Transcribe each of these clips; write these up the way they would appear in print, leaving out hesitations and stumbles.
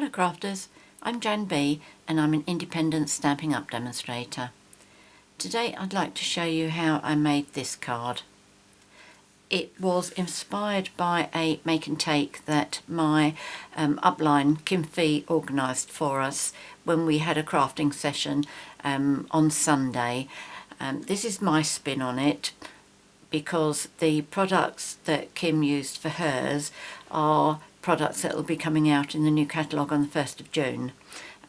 Hello crafters, I'm JanB and I'm an independent Stampin' Up demonstrator. Today I'd like to show you how I made this card. It was inspired by a make and take that my upline Kim Fee organised for us when we had a crafting session on Sunday. This is my spin on it because the products that Kim used for hers are products that will be coming out in the new catalogue on the 1st of June,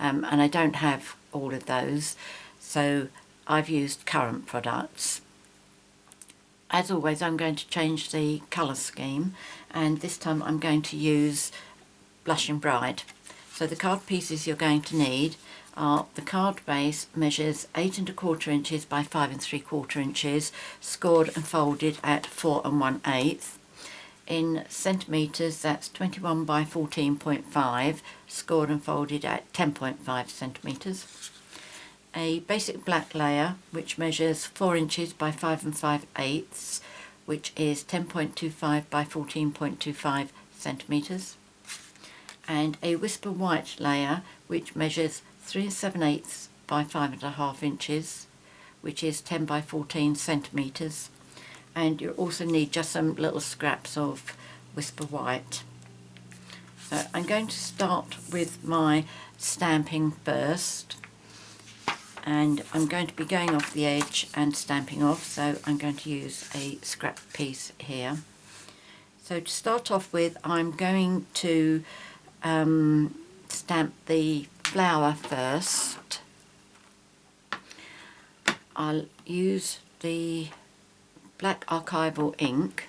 and I don't have all of those, so I've used current products. As always, I'm going to change the colour scheme, and this time I'm going to use Blushing Bride. So the card pieces you're going to need are: the card base measures 8 1/4 inches by 5 3/4 inches, scored and folded at 4 1/8. In centimetres, that's 21 by 14.5, scored and folded at 10.5 centimetres. A basic black layer which measures 4 inches by 5 5/8, which is 10.25 by 14.25 centimetres. And a whisper white layer which measures 3 7/8 by 5 1/2 inches, which is 10 by 14 centimetres. And you also need just some little scraps of whisper white. So I'm going to start with my stamping first, and I'm going to be going off the edge and stamping off, so I'm going to use a scrap piece here. So to start off with, I'm going to stamp the flower first. I'll use the black Archival ink,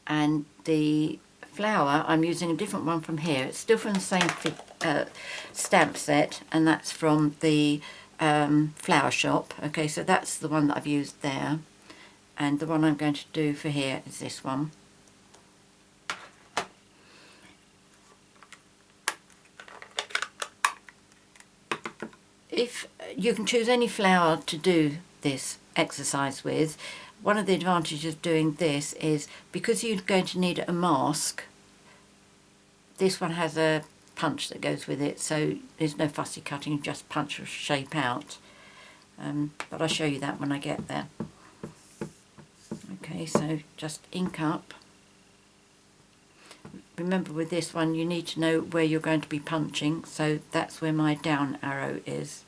and the flower I'm using a different one from here. It's still from the same stamp set, and that's from the flower shop. Okay, so that's the one that I've used there, and the one I'm going to do for here is this one. If you can choose any flower to do this exercise with, one of the advantages of doing this is because you're going to need a mask, this one has a punch that goes with it, so there's no fussy cutting, just punch or shape out. But I'll show you that when I get there. Okay, so just ink up. Remember with this one you need to know where you're going to be punching, so that's where my down arrow is.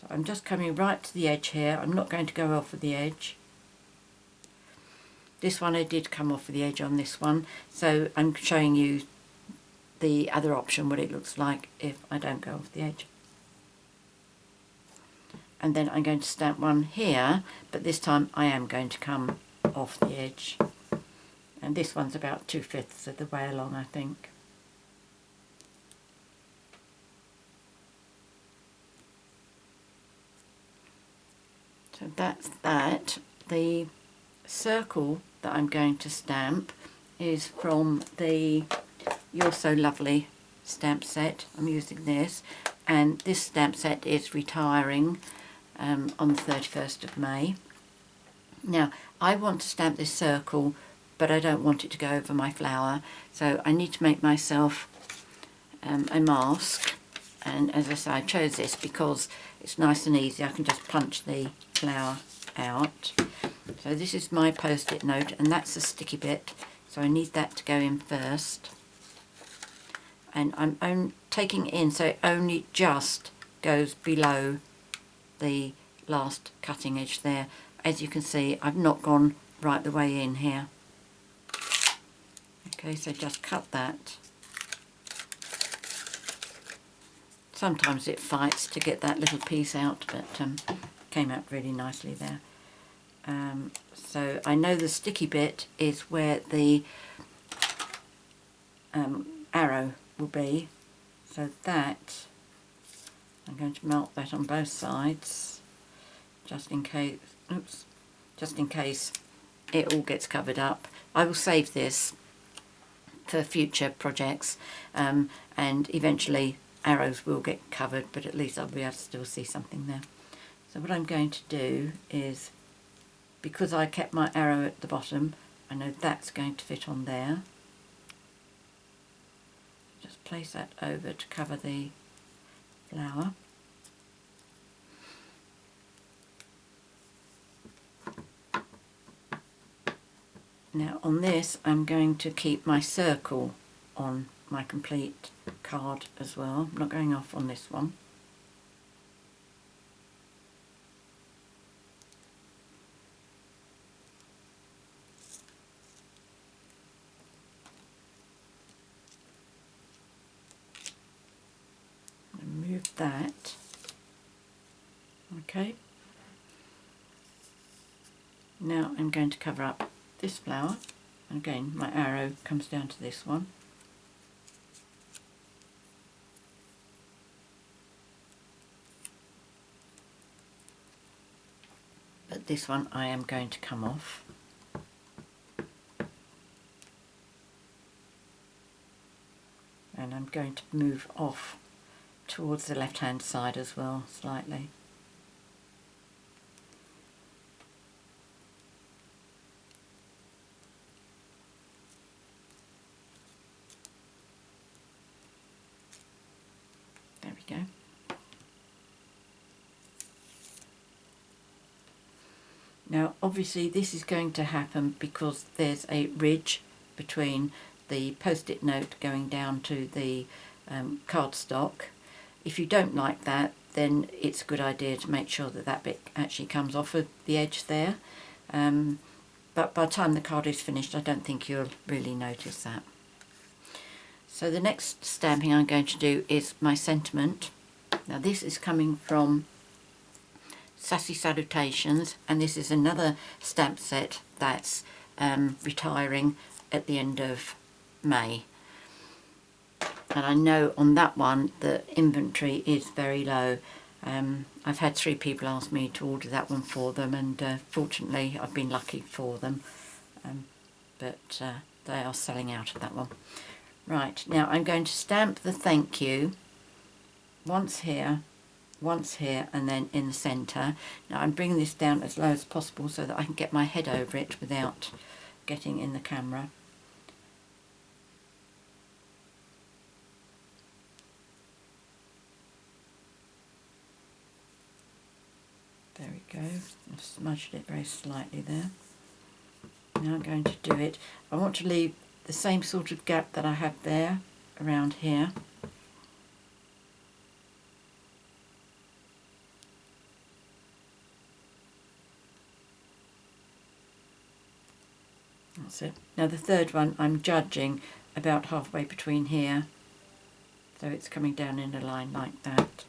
So I'm just coming right to the edge here. I'm not going to go off of the edge. This one I did come off of the edge on this one, so I'm showing you the other option, what it looks like if I don't go off the edge. And then I'm going to stamp one here, but this time I am going to come off the edge. And this one's about 2/5 of the way along, I think. So that's that. The circle that I'm going to stamp is from the You're So Lovely stamp set. I'm using this, and this stamp set is retiring on the 31st of May. Now I want to stamp this circle, but I don't want it to go over my flower, so I need to make myself a mask. And as I say, I chose this because it's nice and easy. I can just punch the flower out. So this is my post-it note, and that's the sticky bit, so I need that to go in first. And I'm taking it in so it only just goes below the last cutting edge there. As you can see, I've not gone right the way in here. Okay, so just cut that. Sometimes it fights to get that little piece out, but came out really nicely there. So I know the sticky bit is where the arrow will be, so that I'm going to mark that on both sides, just in case. Oops, just in case it all gets covered up. I will save this for future projects, and eventually arrows will get covered, but at least I'll be able to still see something there. So what I'm going to do is, because I kept my arrow at the bottom, I know that's going to fit on there. just place that over to cover the flower. Now on this I'm going to keep my circle on my complete card as well. I'm not going off on this one. Move that. Okay. Now I'm going to cover up this flower. And again, my arrow comes down to this one. But this one I am going to come off. And I'm going to move off towards the left hand side as well, slightly. There we go. Now obviously this is going to happen because there's a ridge between the post-it note going down to the cardstock. If you don't like that, then it's a good idea to make sure that that bit actually comes off of the edge there. But by the time the card is finished, I don't think you'll really notice that. So the next stamping I'm going to do is my sentiment. Now this is coming from Sassy Salutations, and this is another stamp set that's retiring at the end of May. And I know on that one the inventory is very low. I've had 3 people ask me to order that one for them, and fortunately I've been lucky for them, but they are selling out of that one. Right, now I'm going to stamp the thank you once here, and then in the centre. Now I'm bringing this down as low as possible so that I can get my head over it without getting in the camera. There we go. I've smudged it very slightly there. Now I'm going to do it. I want to leave the same sort of gap that I have there around here. That's it. Now the third one I'm judging about halfway between here, so it's coming down in a line like that.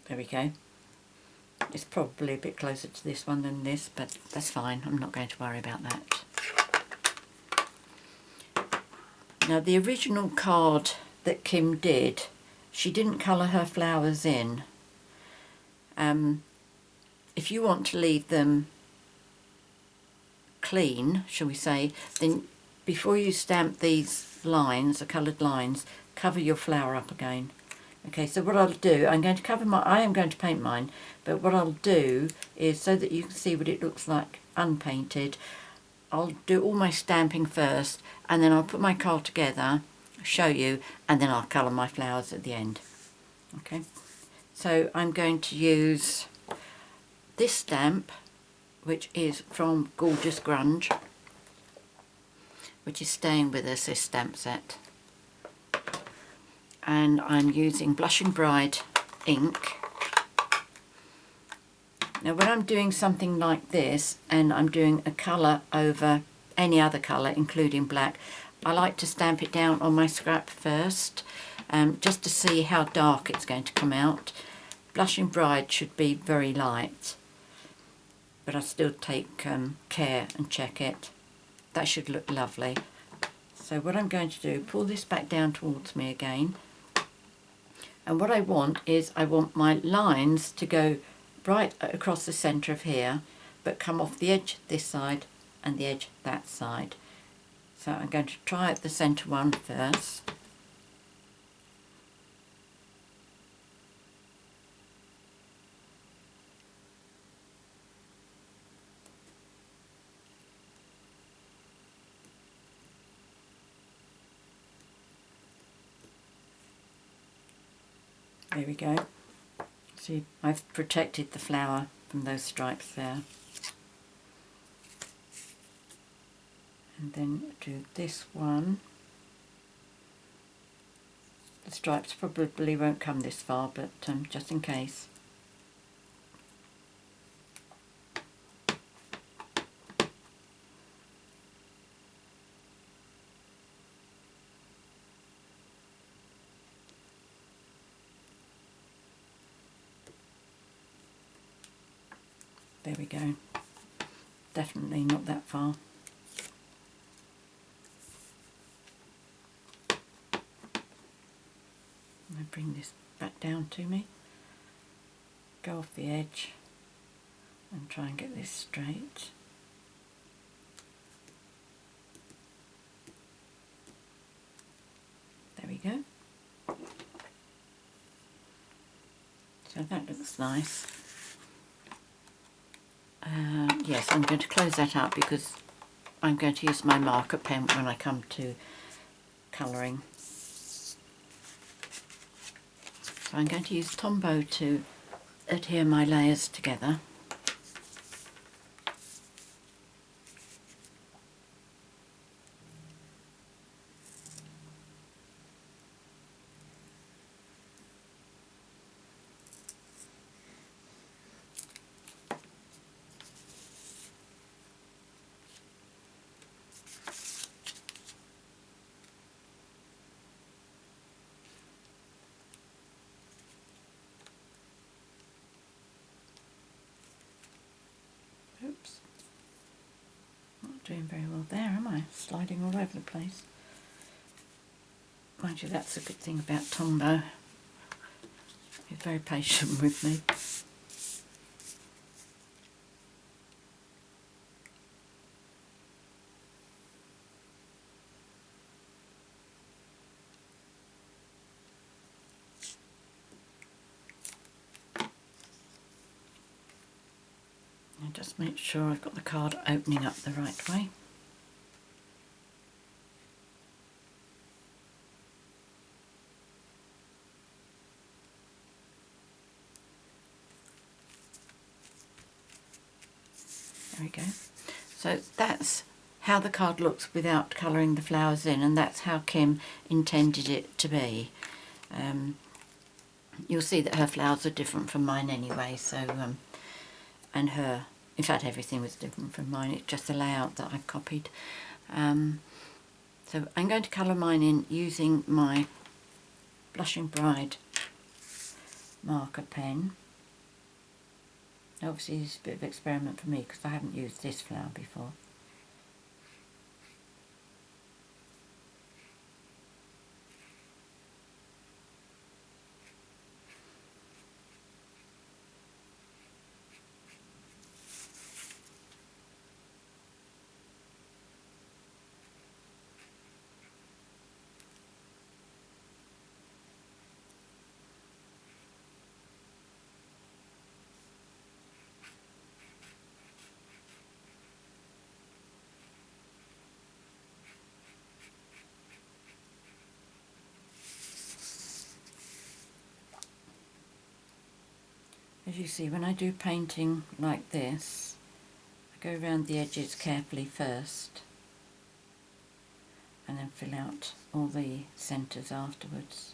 There we go. It's probably a bit closer to this one than this, but that's fine. I'm not going to worry about that. Now the original card that Kim did, she didn't colour her flowers in. If you want to leave them clean, shall we say, then before you stamp these lines, the coloured lines, cover your flower up again. Okay, so what I'll do, I am going to paint mine, but what I'll do is, so that you can see what it looks like unpainted, I'll do all my stamping first, and then I'll put my card together, show you, and then I'll colour my flowers at the end. Okay, so I'm going to use this stamp, which is from Gorgeous Grunge, which is staying with us, this stamp set. And I'm using Blushing Bride ink. Now when I'm doing something like this and I'm doing a colour over any other colour including black, I like to stamp it down on my scrap first, just to see how dark it's going to come out. Blushing Bride should be very light, but I still take care and check it. That should look lovely. So what I'm going to do, pull this back down towards me again. And what I want is, I want my lines to go right across the centre of here, but come off the edge this side and the edge that side. So I'm going to try the centre one first. There we go. See, I've protected the flower from those stripes there. And then do this one. The stripes probably won't come this far, but just in case. There we go. Definitely not that far. I bring this back down to me, go off the edge and try and get this straight. There we go. So that looks nice. Yes, I'm going to close that up because I'm going to use my marker pen when I come to colouring. So I'm going to use Tombow to adhere my layers together. Oops, not doing very well there, am I? Sliding all over the place. Mind you, that's a good thing about Tombow. He's very patient with me. And just make sure I've got the card opening up the right way. There we go. So that's how the card looks without colouring the flowers in, and that's how Kim intended it to be. You'll see that her flowers are different from mine anyway, so and her, in fact everything was different from mine, it's just the layout that I've copied. So I'm going to colour mine in using my Blushing Bride marker pen. Obviously it's a bit of an experiment for me because I haven't used this flower before. As you see, when I do painting like this, I go around the edges carefully first and then fill out all the centres afterwards.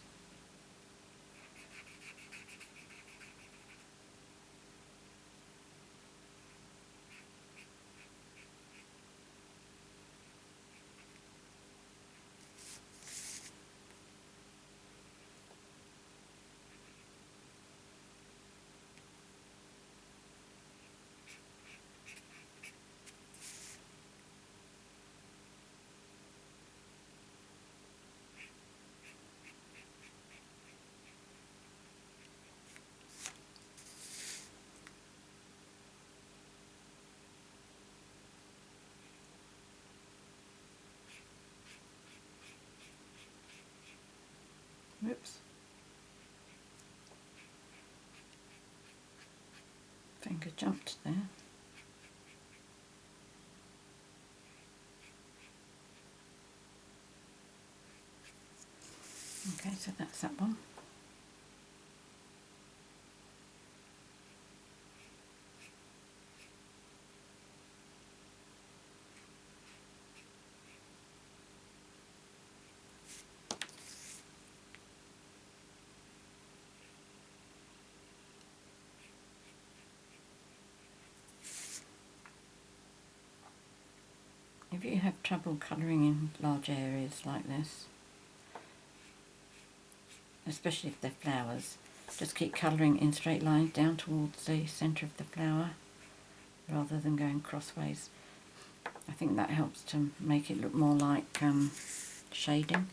Whoops. Finger jumped there. Okay, so that's that one. If you have trouble colouring in large areas like this, especially if they're flowers, just keep colouring in straight lines down towards the centre of the flower rather than going crossways. I think that helps to make it look more like shading.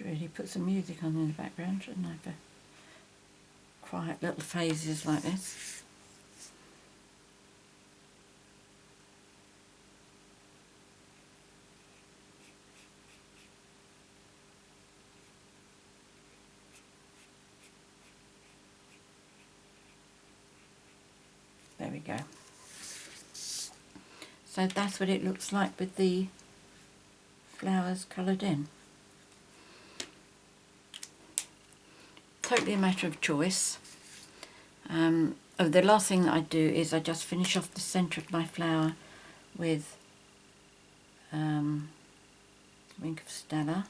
Really put some music on in the background, shouldn't I, for quiet little phases like this. There we go. So that's what it looks like with the flowers coloured in. Totally a matter of choice. The last thing that I do is I just finish off the centre of my flower with Wink of Stella.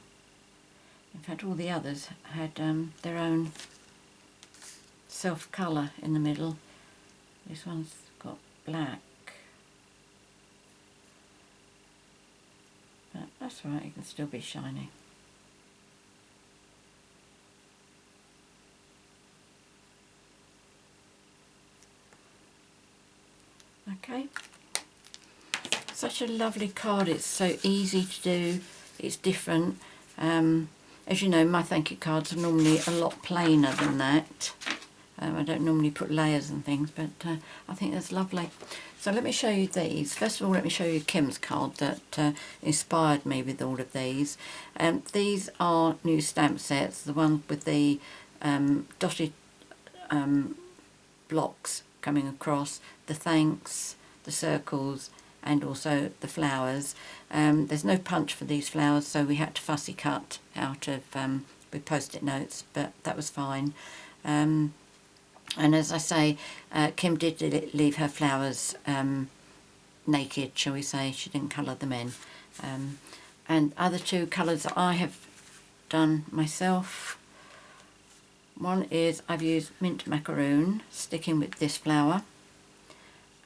In fact, all the others had their own self colour in the middle. This one's got black, but that's right, it can still be shiny. Okay, such a lovely card. It's so easy to do, it's different. As you know, my thank you cards are normally a lot plainer than that. I don't normally put layers and things, but I think that's lovely. So let me show you these. First of all, let me show you Kim's card that inspired me with all of these. These are new stamp sets, the one with the dotted blocks coming across, the thanks, the circles, and also the flowers. There's no punch for these flowers, so we had to fussy cut out of with post-it notes, but that was fine. And as I say, Kim did leave her flowers naked, shall we say. She didn't colour them in. And other two colours that I have done myself. One is I've used Mint Macaroon, sticking with this flower.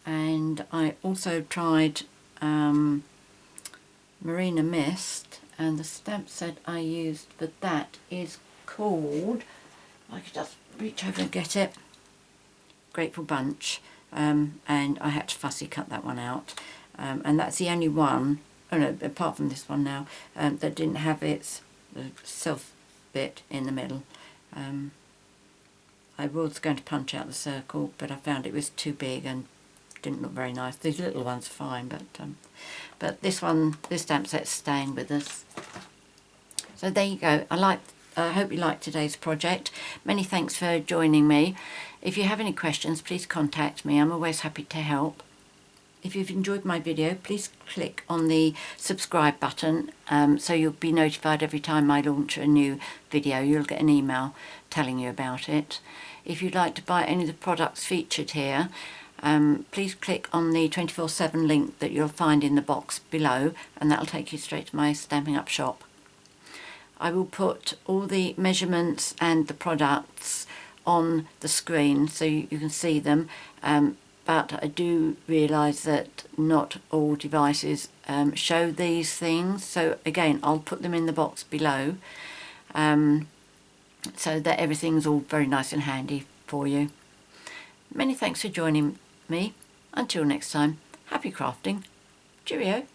And I also tried Marina Mist, and the stamp set I used for that is called, I could just reach over and get it, Grateful Bunch, and I had to fussy cut that one out, and that's the only one, oh no, apart from this one now, that didn't have its self bit in the middle. I was going to punch out the circle, but I found it was too big and didn't look very nice. These little ones are fine, but this one, this stamp set's staying with us. So there you go. I hope you liked today's project. Many thanks for joining me. If you have any questions, please contact me. I'm always happy to help. If you've enjoyed my video, please click on the subscribe button so you'll be notified every time I launch a new video. You'll get an email telling you about it. If you'd like to buy any of the products featured here, please click on the 24/7 link that you'll find in the box below, and that'll take you straight to my Stampin' Up shop. I will put all the measurements and the products on the screen so you can see them, but I do realise that not all devices show these things, so again I'll put them in the box below so that everything's all very nice and handy for you. Many thanks for joining me. Until next time, happy crafting. Cheerio.